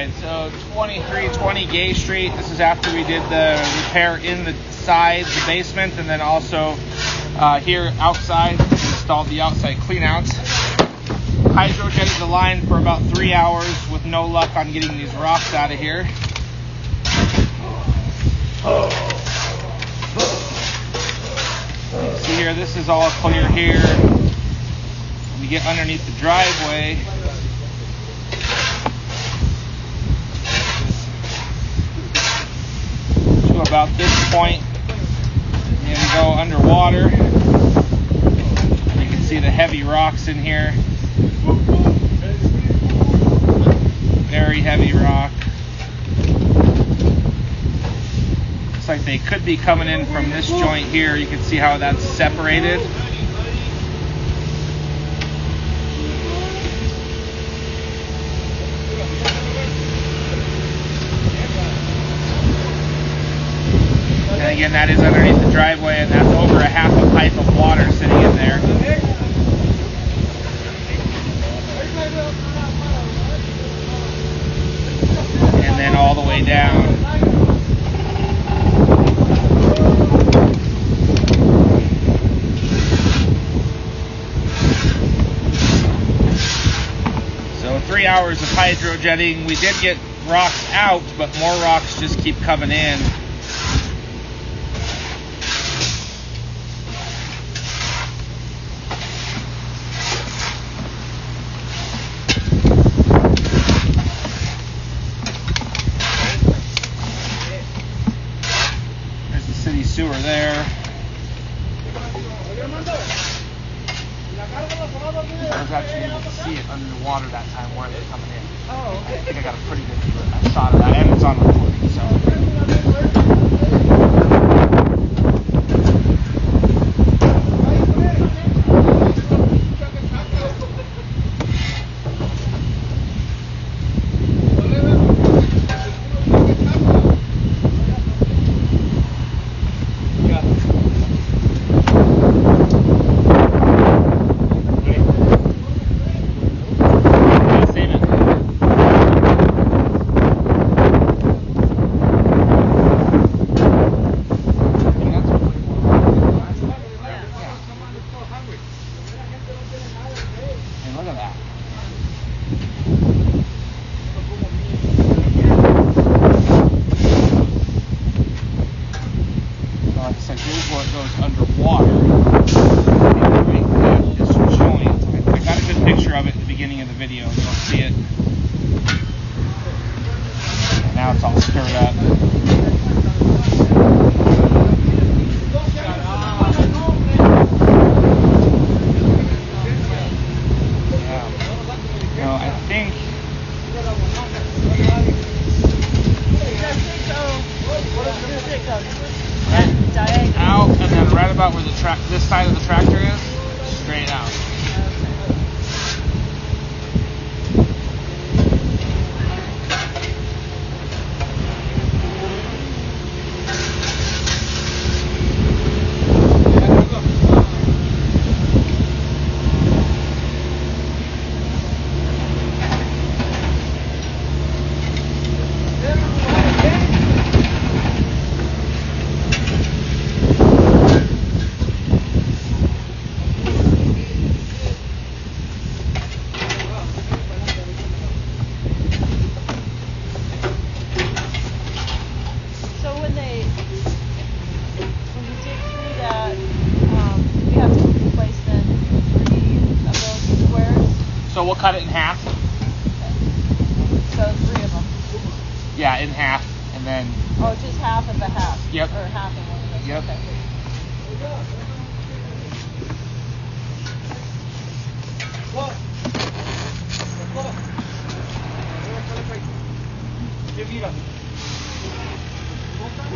Alright, so 2320 Gay Street. This is after we did the repair in the sides, the basement, and then also here outside, installed the outside cleanouts. Hydrojetted the line for about 3 hours with no luck on getting these rocks out of here. See here, this is all clear here. When you get underneath the driveway, to about this point, and go underwater. You can see the heavy rocks in here. Very heavy rock. Looks like they could be coming in from this joint here. You can see how that's separated. And again, that is underneath the driveway, and that's over a half a pipe of water sitting in there. And then all the way down. So 3 hours of hydrojetting. We did get rocks out, but more rocks just keep coming in. City sewer there. I was actually able to see it under the water that time where they're coming in. Oh, okay. I think I got a pretty good shot of that, and it's on recording, so. Look at that. So like I said, here's where it goes underwater. Right, this joint. I got a good picture of it at the beginning of the video. You'll see it. And now it's all stirred up. I think right out, and then right about where the this side of the tractor is, straight out. So we'll cut it in half. So 3 of them. Yeah, in half, and then. Oh, just half of the half. Yep. Or half of one of those. Yep. Okay.